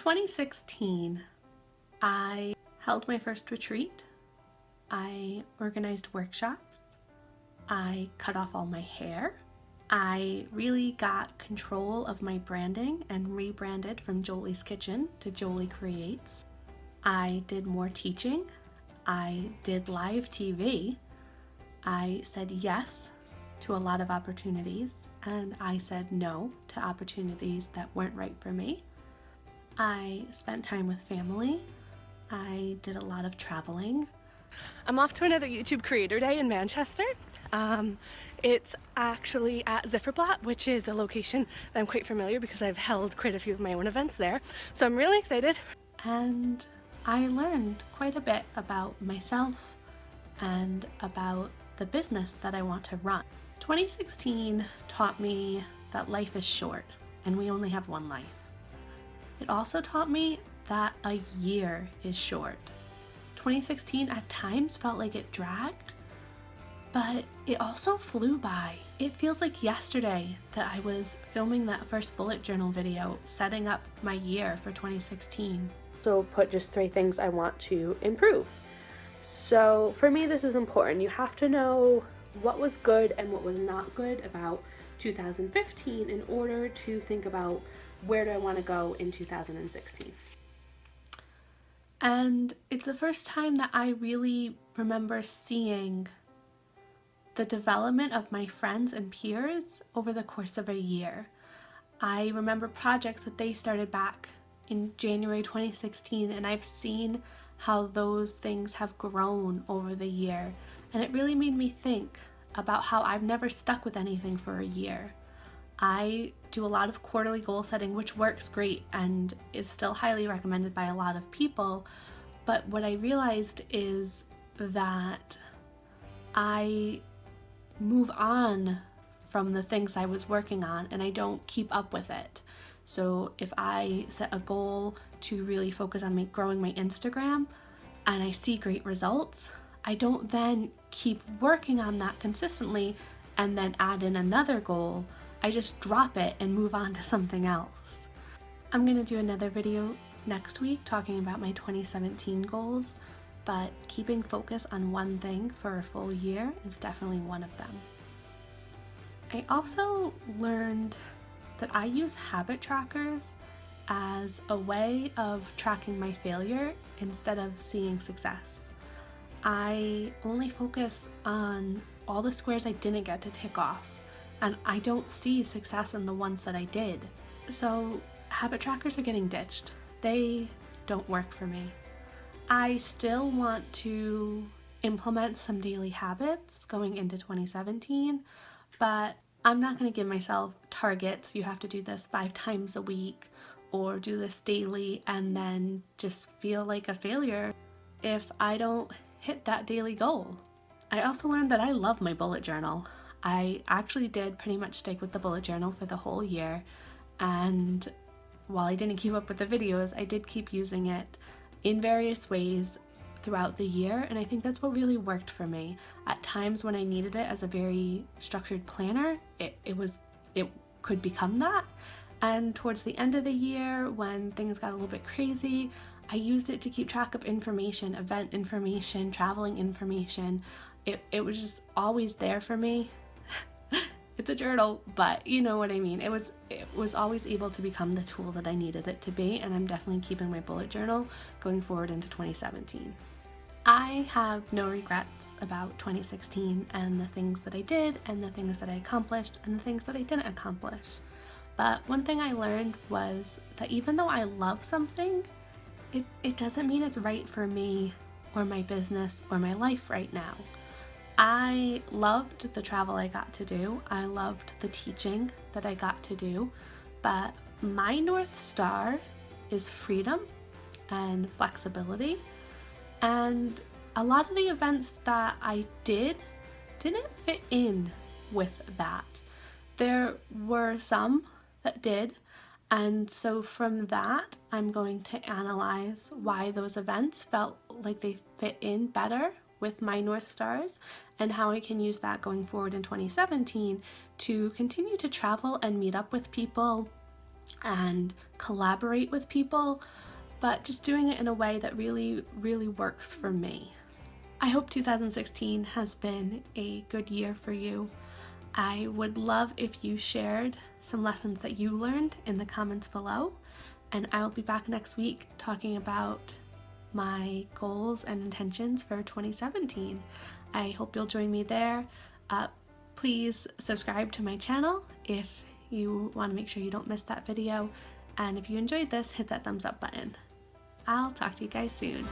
2016, I held my first retreat. I organized workshops. I cut off all my hair. I really got control of my branding and rebranded from Joeli's Kitchen to Joeli Creates. I did more teaching. I did live TV. I said yes to a lot of opportunities, and I said no to opportunities that weren't right for me. I spent time with family. I did a lot of traveling. I'm off to another YouTube Creator Day in Manchester. It's actually at Zifferblatt, which is a location that I'm quite familiar because I've held quite a few of my own events there. So I'm really excited. And I learned quite a bit about myself and about the business that I want to run. 2016 taught me that life is short and we only have one life. It also taught me that a year is short. 2016 at times felt like it dragged, but it also flew by. It feels like yesterday that I was filming that first bullet journal video, setting up my year for 2016. So put just 3 things I want to improve. So for me, this is important. You have to know what was good and what was not good about 2015 in order to think about where do I want to go in 2016. And it's the first time that I really remember seeing the development of my friends and peers over the course of a year. I remember projects that they started back in January 2016, and I've seen how those things have grown over the year. And it really made me think about how I've never stuck with anything for a year. I do a lot of quarterly goal setting, which works great and is still highly recommended by a lot of people. But what I realized is that I move on from the things I was working on and I don't keep up with it. So if I set a goal to really focus on growing my Instagram and I see great results, I don't then keep working on that consistently and then add in another goal. I just drop it and move on to something else. I'm gonna do another video next week talking about my 2017 goals, but keeping focus on one thing for a full year is definitely one of them. I also learned that I use habit trackers as a way of tracking my failure instead of seeing success. I only focus on all the squares I didn't get to tick off, and I don't see success in the ones that I did. So habit trackers are getting ditched. They don't work for me. I still want to implement some daily habits going into 2017, but I'm not going to give myself targets. You have to do this 5 times a week or do this daily and then just feel like a failure if I don't hit that daily goal. I also learned that I love my bullet journal. I actually did pretty much stick with the bullet journal for the whole year, and while I didn't keep up with the videos, I did keep using it in various ways throughout the year, and I think that's what really worked for me. At times when I needed it as a very structured planner, it could become that, and towards the end of the year when things got a little bit crazy, I used it to keep track of information, event information, traveling information. It was just always there for me. It's a journal, but you know what I mean. It was always able to become the tool that I needed it to be, and I'm definitely keeping my bullet journal going forward into 2017. I have no regrets about 2016 and the things that I did and the things that I accomplished and the things that I didn't accomplish. But one thing I learned was that even though I love something, it doesn't mean it's right for me or my business or my life right now. I loved the travel I got to do. I loved the teaching that I got to do, but my North Star is freedom and flexibility. And a lot of the events that I didn't fit in with that. There were some that did, and so from that, I'm going to analyze why those events felt like they fit in better with my North Stars and how I can use that going forward in 2017 to continue to travel and meet up with people and collaborate with people, but just doing it in a way that really, really works for me. I hope 2016 has been a good year for you. I would love if you shared some lessons that you learned in the comments below, and I will be back next week talking about my goals and intentions for 2017. I hope you'll join me there. Please subscribe to my channel if you want to make sure you don't miss that video, and if you enjoyed this, hit that thumbs up button. I'll talk to you guys soon.